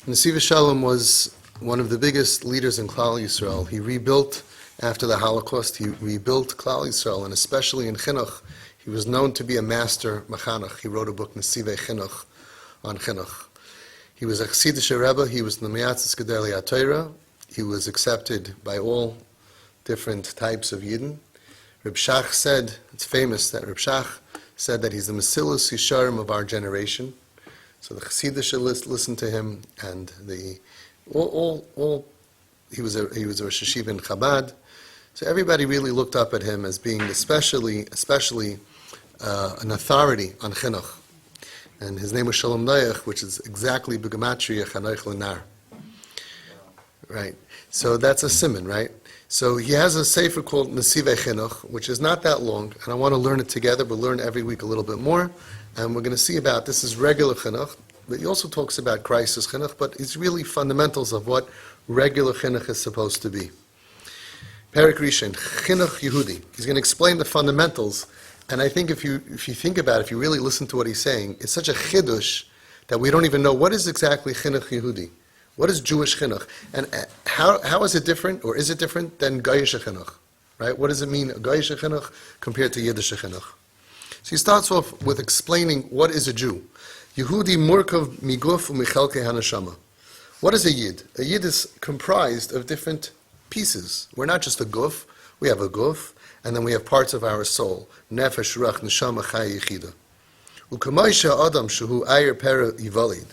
Nesivei Shalom was one of the biggest leaders in Klal Yisrael. He rebuilt, after the Holocaust, he rebuilt Klal Yisrael, and especially in Chinuch. He was known to be a master mechanech. He wrote a book, Nesivei Chinuch, on Chinuch. He was a Chassidish Rebbe. He was the Meyatzes Gedolei HaTorah. He was accepted by all different types of Yidden. Reb Shach said, it's famous that Reb Shach said that he's the Mesilus Yisharim of our generation. So the Chassidish should listen to him, and he was a Rosh Hashiva in Chabad. So everybody really looked up at him as being especially an authority on Chinuch. And his name was Shalom, which is exactly B'gematria Chanoich Lenar. Right. So that's a simon, right? So he has a sefer called Nesivei Chinuch, which is not that long, and I want to learn it together. We'll learn every week a little bit more, and we're going to see about, this is regular Chinuch, but he also talks about crisis Chinuch, but it's really fundamentals of what regular Chinuch is supposed to be. Perik Rishon, Chinuch Yehudi. He's going to explain the fundamentals, and I think if you think about it, if you really listen to what he's saying, it's such a chidush that we don't even know what is exactly Chinuch Yehudi. What is Jewish chinuch? And how is it different, or is it different than Goyish chinuch? Right? What does it mean, Goyish chinuch, compared to Yiddish chinuch? So he starts off with explaining what is a Jew. Yehudi murkav miguf u'michelkei hanashama. What is a Yid? A Yid is comprised of different pieces. We're not just a guf. We have a guf, and then we have parts of our soul. Nefesh, ruach, neshama, chay, yichida. U'kamoisha adam shehu ayer pera yivalid.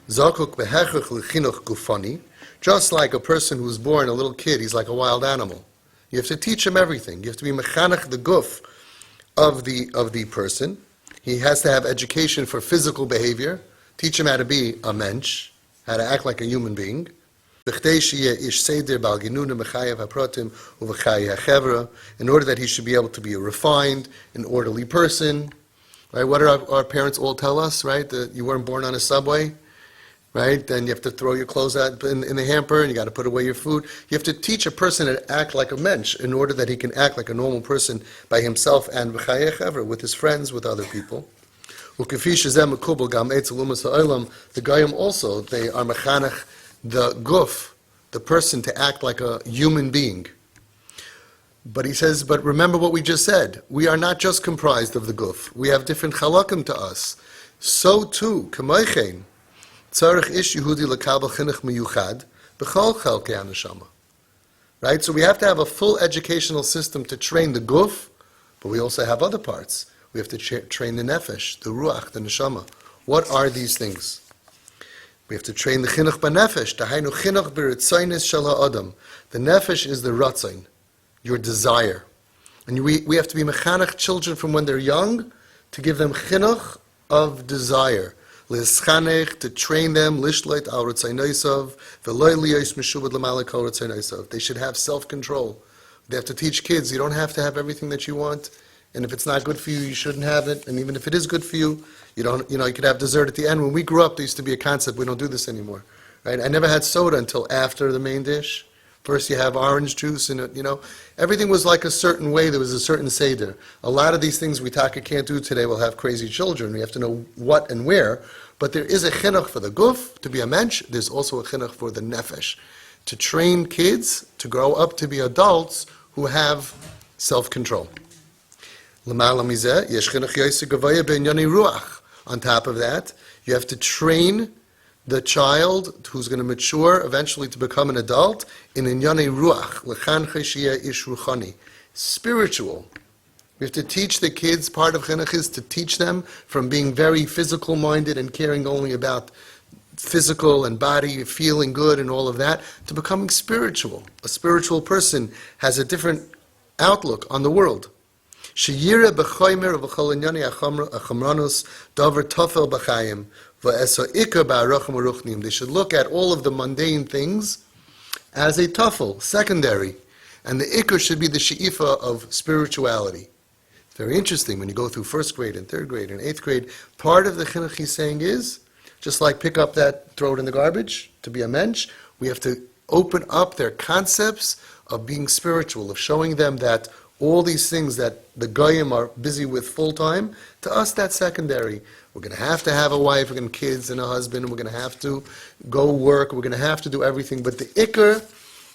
Zakuk behechach lechinuch gufani, just like a person who's born, a little kid, he's like a wild animal. You have to teach him everything. You have to be mechanech the guf of the person. He has to have education for physical behavior. Teach him how to be a mensch, how to act like a human being. In order that he should be able to be a refined, an orderly person. Right? What do our parents all tell us? Right? That you weren't born on a subway. Right? Then you have to throw your clothes out in the hamper, and you got to put away your food. You have to teach a person to act like a mensch in order that he can act like a normal person by himself and with his friends, with other people. The Goyim also, they are mechanech the guf, the person, to act like a human being. But he says, but remember what we just said. We are not just comprised of the guf. We have different chalakim to us. So too, k'moichein, tzarich ish Yehudi l'kabel chinuch miyuchad b'chol chelkei haneshama. Right? So we have to have a full educational system to train the guf, but we also have other parts. We have to train the nefesh, the ruach, the neshama. What are these things? We have to train the chinuch b'nefesh. Dahainu chinuch b'ritzonis shel ha'adam. The nefesh is the ratzain, your desire. And we have to be mechanech children from when they're young to give them chinuch of desire. L'schanech, to train them, lishloit al ratzainosav, v'loy liyos meshubad l'malek al ratzainosav. They should have self-control. They have to teach kids, you don't have to have everything that you want, and if it's not good for you, you shouldn't have it, and even if it is good for you, you could have dessert at the end. When we grew up, there used to be a concept, we don't do this anymore. Right? I never had soda until after the main dish. First you have orange juice, and everything was like a certain way. There was a certain seder. A lot of these things we taka can't do today. We'll have crazy children. We have to know what and where. But there is a chinuch for the guf, to be a mensch. There's also a chinuch for the nefesh, to train kids to grow up to be adults who have self-control. On top of that, you have to train the child who's going to mature eventually to become an adult in inyane ruach, l'chanche sheyeh ish ruchani, spiritual. We have to teach the kids, part of chinuch is to teach them from being very physical minded and caring only about physical and body, feeling good and all of that, to becoming spiritual. A spiritual person has a different outlook on the world. Sheyireh b'choymer v'chol inyane achamranus davar tofel b'chayim. They should look at all of the mundane things as a tuffle, secondary. And the ikr should be the she'ifa of spirituality. It's very interesting when you go through first grade and third grade and eighth grade. Part of the chinuch he's saying is, just like pick up that, throw it in the garbage, to be a mensch, we have to open up their concepts of being spiritual, of showing them that All these things that the goyim are busy with full time, to us that's secondary. We're going to have a wife, we're going to have kids and a husband, we're going to have to go work, we're going to have to do everything. But the ikar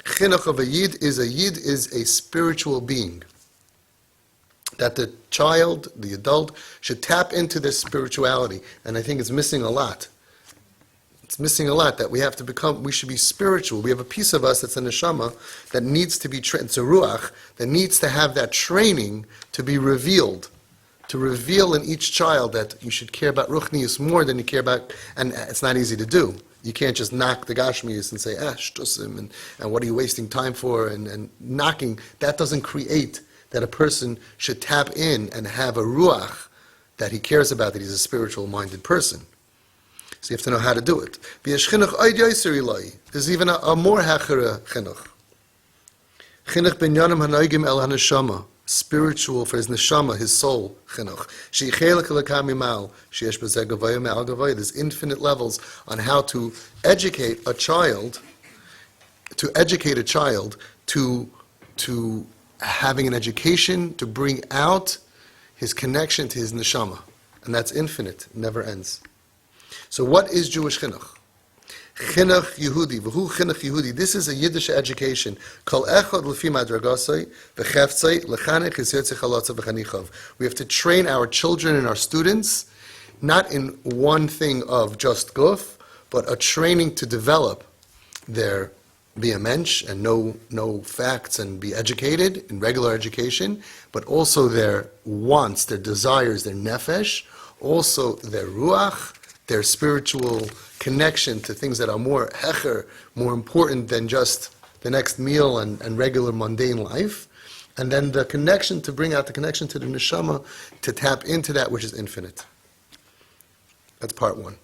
chinuch of a yid is a spiritual being. That the child, the adult, should tap into this spirituality. And I think it's missing a lot. It's missing a lot, that we should be spiritual. We have a piece of us that's a neshama that needs to be trained. It's a ruach that needs to have that training to be revealed. To reveal in each child that you should care about ruchnius more than you care about, and it's not easy to do. You can't just knock the gashmius and say, shtusim, and what are you wasting time for? And knocking, that doesn't create that a person should tap in and have a ruach that he cares about, that he's a spiritual-minded person. So you have to know how to do it. There's even a more hachere chinuch. Chinuch ben yanim hanoigim el haneshama. Spiritual for his neshama, his soul, chinuch. There's infinite levels on how to educate a child, to having an education, to bring out his connection to his neshama. And that's infinite, never ends. So what is Jewish chinuch? Chinuch Yehudi, v'hu chinuch Yehudi. This is a Yiddish education. Kol echad l'fi madragasai v'cheftzai l'chanech es yotzei chalotza v'chanichav. We have to train our children and our students, not in one thing of just guf, but a training to develop their be a mensch and know facts and be educated in regular education, but also their wants, their desires, their nefesh, also their ruach, their spiritual connection to things that are more hecher, more important than just the next meal and regular mundane life. And then the connection, to bring out the connection to the neshama, to tap into that which is infinite. That's part one.